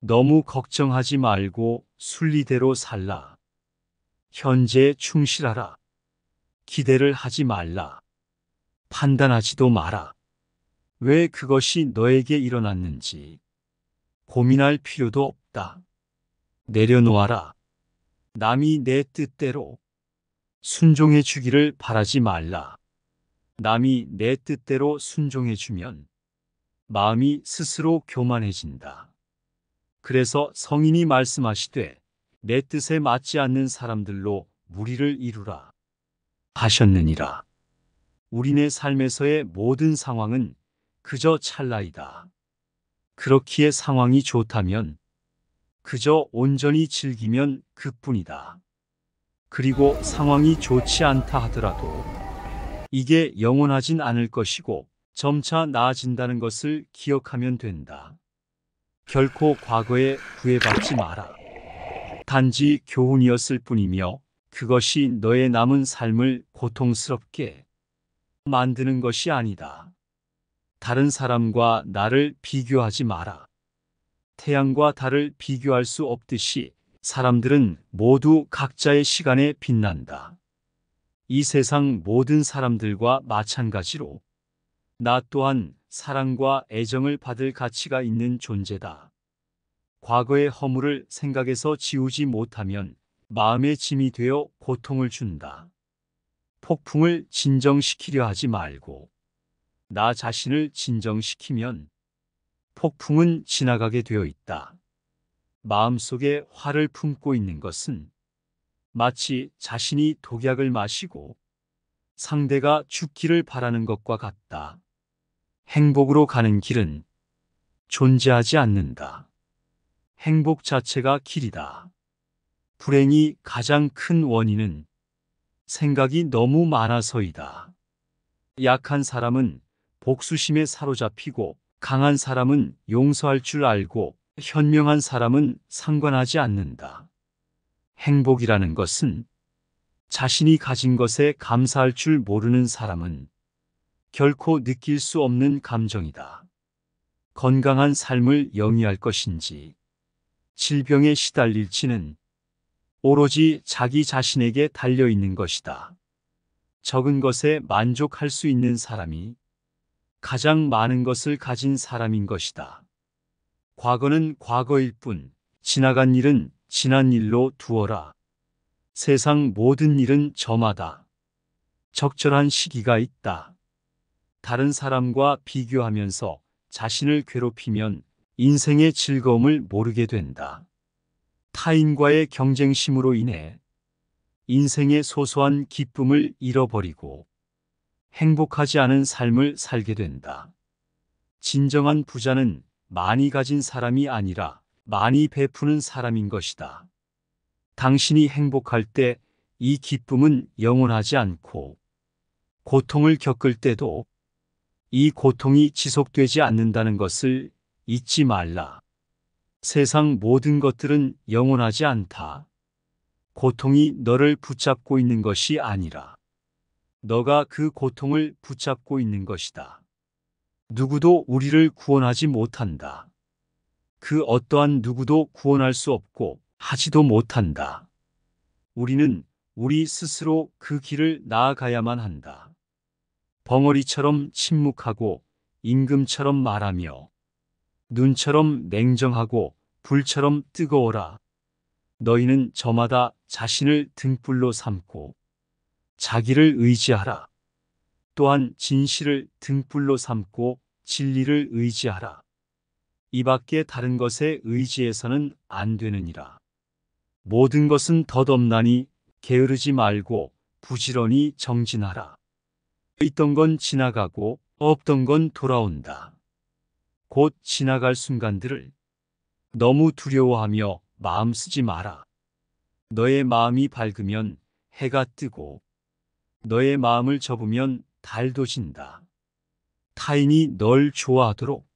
너무 걱정하지 말고 순리대로 살라. 현재에 충실하라. 기대를 하지 말라. 판단하지도 마라. 왜 그것이 너에게 일어났는지 고민할 필요도 없다. 내려놓아라. 남이 내 뜻대로 순종해 주기를 바라지 말라. 남이 내 뜻대로 순종해 주면 마음이 스스로 교만해진다. 그래서 성인이 말씀하시되 내 뜻에 맞지 않는 사람들로 무리를 이루라 하셨느니라. 우리네 삶에서의 모든 상황은 그저 찰나이다. 그렇기에 상황이 좋다면 그저 온전히 즐기면 그뿐이다. 그리고 상황이 좋지 않다 하더라도 이게 영원하진 않을 것이고 점차 나아진다는 것을 기억하면 된다. 결코 과거에 구애받지 마라. 단지 교훈이었을 뿐이며 그것이 너의 남은 삶을 고통스럽게 만드는 것이 아니다. 다른 사람과 나를 비교하지 마라. 태양과 달을 비교할 수 없듯이 사람들은 모두 각자의 시간에 빛난다. 이 세상 모든 사람들과 마찬가지로 나 또한 사랑과 애정을 받을 가치가 있는 존재다. 과거의 허물을 생각에서 지우지 못하면 마음의 짐이 되어 고통을 준다. 폭풍을 진정시키려 하지 말고 나 자신을 진정시키면 폭풍은 지나가게 되어 있다. 마음속에 화를 품고 있는 것은 마치 자신이 독약을 마시고 상대가 죽기를 바라는 것과 같다. 행복으로 가는 길은 존재하지 않는다. 행복 자체가 길이다. 불행이 가장 큰 원인은 생각이 너무 많아서이다. 약한 사람은 복수심에 사로잡히고 강한 사람은 용서할 줄 알고 현명한 사람은 상관하지 않는다. 행복이라는 것은 자신이 가진 것에 감사할 줄 모르는 사람은 결코 느낄 수 없는 감정이다. 건강한 삶을 영위할 것인지 질병에 시달릴지는 오로지 자기 자신에게 달려 있는 것이다. 적은 것에 만족할 수 있는 사람이 가장 많은 것을 가진 사람인 것이다. 과거는 과거일 뿐, 지나간 일은 지난 일로 두어라. 세상 모든 일은 저마다 적절한 시기가 있다. 다른 사람과 비교하면서 자신을 괴롭히면 인생의 즐거움을 모르게 된다. 타인과의 경쟁심으로 인해 인생의 소소한 기쁨을 잃어버리고 행복하지 않은 삶을 살게 된다. 진정한 부자는 많이 가진 사람이 아니라 많이 베푸는 사람인 것이다. 당신이 행복할 때 이 기쁨은 영원하지 않고 고통을 겪을 때도 이 고통이 지속되지 않는다는 것을 잊지 말라. 세상 모든 것들은 영원하지 않다. 고통이 너를 붙잡고 있는 것이 아니라 너가 그 고통을 붙잡고 있는 것이다. 누구도 우리를 구원하지 못한다. 그 어떠한 누구도 구원할 수 없고 하지도 못한다. 우리는 우리 스스로 그 길을 나아가야만 한다. 벙어리처럼 침묵하고 임금처럼 말하며 눈처럼 냉정하고 불처럼 뜨거워라. 너희는 저마다 자신을 등불로 삼고 자기를 의지하라. 또한 진실을 등불로 삼고 진리를 의지하라. 이 밖에 다른 것에 의지해서는 안 되느니라. 모든 것은 덧없나니 게으르지 말고 부지런히 정진하라. 있던 건 지나가고 없던 건 돌아온다. 곧 지나갈 순간들을 너무 두려워하며 마음 쓰지 마라. 너의 마음이 밝으면 해가 뜨고 너의 마음을 접으면 달도 진다. 타인이 널 좋아하도록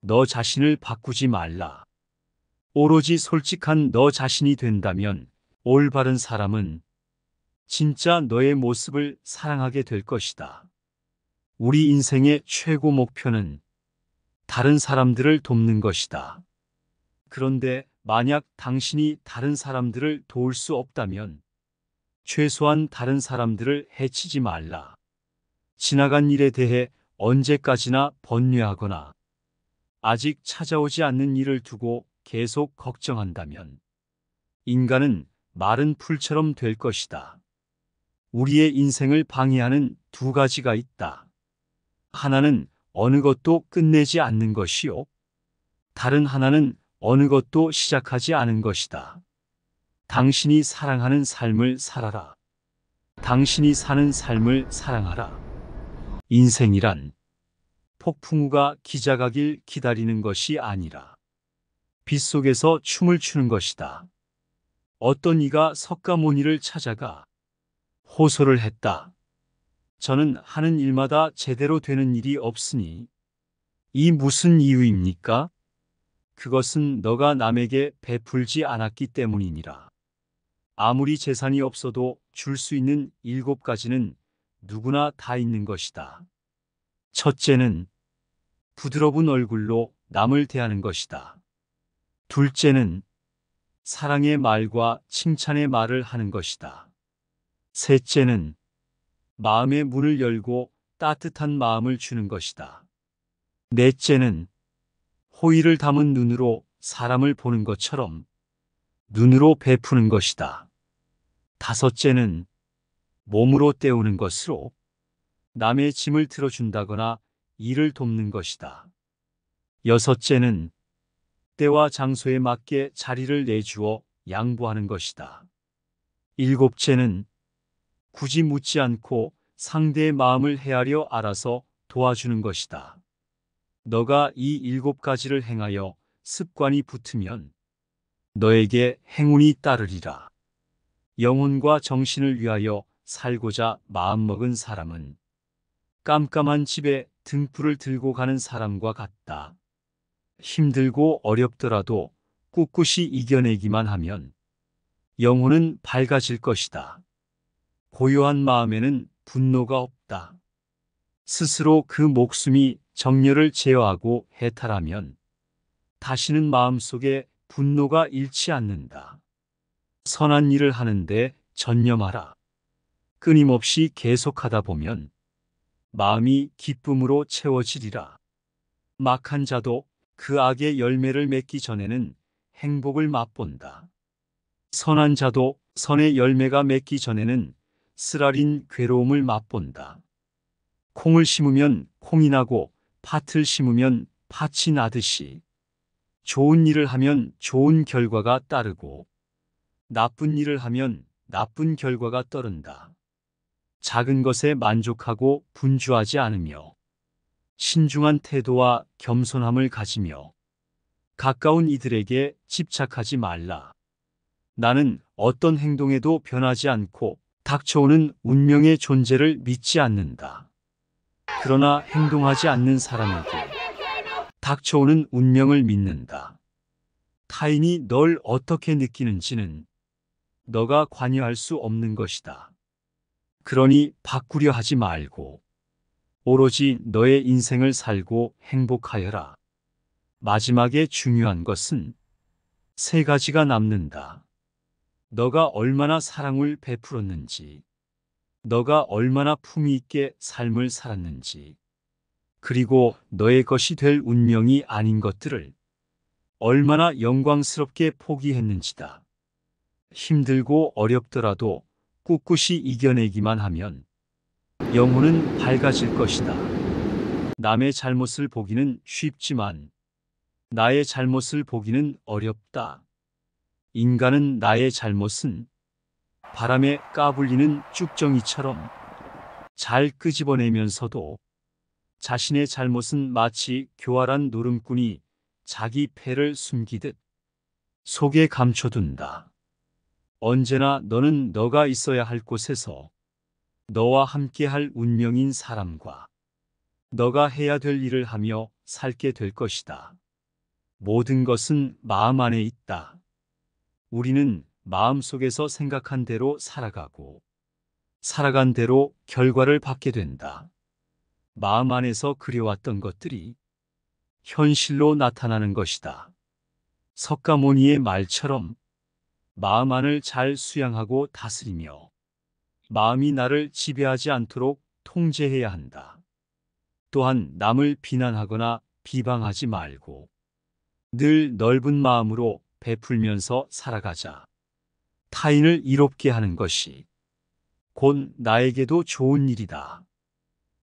너 자신을 바꾸지 말라. 오로지 솔직한 너 자신이 된다면 올바른 사람은 진짜 너의 모습을 사랑하게 될 것이다. 우리 인생의 최고 목표는 다른 사람들을 돕는 것이다. 그런데 만약 당신이 다른 사람들을 도울 수 없다면 최소한 다른 사람들을 해치지 말라. 지나간 일에 대해 언제까지나 번뇌하거나 아직 찾아오지 않는 일을 두고 계속 걱정한다면 인간은 마른 풀처럼 될 것이다. 우리의 인생을 방해하는 두 가지가 있다. 하나는 어느 것도 끝내지 않는 것이요. 다른 하나는 어느 것도 시작하지 않은 것이다. 당신이 사랑하는 삶을 살아라. 당신이 사는 삶을 사랑하라. 인생이란 폭풍우가 기자가길 기다리는 것이 아니라 빗속에서 춤을 추는 것이다. 어떤 이가 석가모니를 찾아가 호소를 했다. 저는 하는 일마다 제대로 되는 일이 없으니 이 무슨 이유입니까? 그것은 너가 남에게 베풀지 않았기 때문이니라. 아무리 재산이 없어도 줄 수 있는 7가지는 누구나 다 있는 것이다. 첫째는 부드러운 얼굴로 남을 대하는 것이다. 둘째는 사랑의 말과 칭찬의 말을 하는 것이다. 셋째는 마음의 문을 열고 따뜻한 마음을 주는 것이다. 넷째는 호의를 담은 눈으로 사람을 보는 것처럼 눈으로 베푸는 것이다. 다섯째는 몸으로 때우는 것으로 남의 짐을 들어준다거나 일을 돕는 것이다. 여섯째는 때와 장소에 맞게 자리를 내주어 양보하는 것이다. 일곱째는 굳이 묻지 않고 상대의 마음을 헤아려 알아서 도와주는 것이다. 너가 이 7가지를 행하여 습관이 붙으면 너에게 행운이 따르리라. 영혼과 정신을 위하여 살고자 마음먹은 사람은 깜깜한 집에 등불을 들고 가는 사람과 같다. 힘들고 어렵더라도 꿋꿋이 이겨내기만 하면 영혼은 밝아질 것이다. 고요한 마음에는 분노가 없다. 스스로 그 목숨이 정열을 제어하고 해탈하면 다시는 마음속에 분노가 잃지 않는다. 선한 일을 하는데 전념하라. 끊임없이 계속하다 보면 마음이 기쁨으로 채워지리라. 막한 자도 그 악의 열매를 맺기 전에는 행복을 맛본다. 선한 자도 선의 열매가 맺기 전에는 쓰라린 괴로움을 맛본다. 콩을 심으면 콩이 나고 팥을 심으면 팥이 나듯이 좋은 일을 하면 좋은 결과가 따르고 나쁜 일을 하면 나쁜 결과가 따른다. 작은 것에 만족하고 분주하지 않으며 신중한 태도와 겸손함을 가지며 가까운 이들에게 집착하지 말라. 나는 어떤 행동에도 변하지 않고 닥쳐오는 운명의 존재를 믿지 않는다. 그러나 행동하지 않는 사람에게 닥쳐오는 운명을 믿는다. 타인이 널 어떻게 느끼는지는 너가 관여할 수 없는 것이다. 그러니 바꾸려 하지 말고 오로지 너의 인생을 살고 행복하여라. 마지막에 중요한 것은 3가지가 남는다. 너가 얼마나 사랑을 베풀었는지, 너가 얼마나 품위 있게 삶을 살았는지, 그리고 너의 것이 될 운명이 아닌 것들을 얼마나 영광스럽게 포기했는지다. 힘들고 어렵더라도 꿋꿋이 이겨내기만 하면 영혼은 밝아질 것이다. 남의 잘못을 보기는 쉽지만 나의 잘못을 보기는 어렵다. 인간은 나의 잘못은 바람에 까불리는 쭉정이처럼 잘 끄집어내면서도 자신의 잘못은 마치 교활한 노름꾼이 자기 패를 숨기듯 속에 감춰둔다. 언제나 너는 너가 있어야 할 곳에서 너와 함께 할 운명인 사람과 너가 해야 될 일을 하며 살게 될 것이다. 모든 것은 마음 안에 있다. 우리는 마음속에서 생각한 대로 살아가고 살아간 대로 결과를 받게 된다. 마음 안에서 그려왔던 것들이 현실로 나타나는 것이다. 석가모니의 말처럼 마음 안을 잘 수양하고 다스리며 마음이 나를 지배하지 않도록 통제해야 한다. 또한 남을 비난하거나 비방하지 말고 늘 넓은 마음으로 베풀면서 살아가자. 타인을 이롭게 하는 것이 곧 나에게도 좋은 일이다.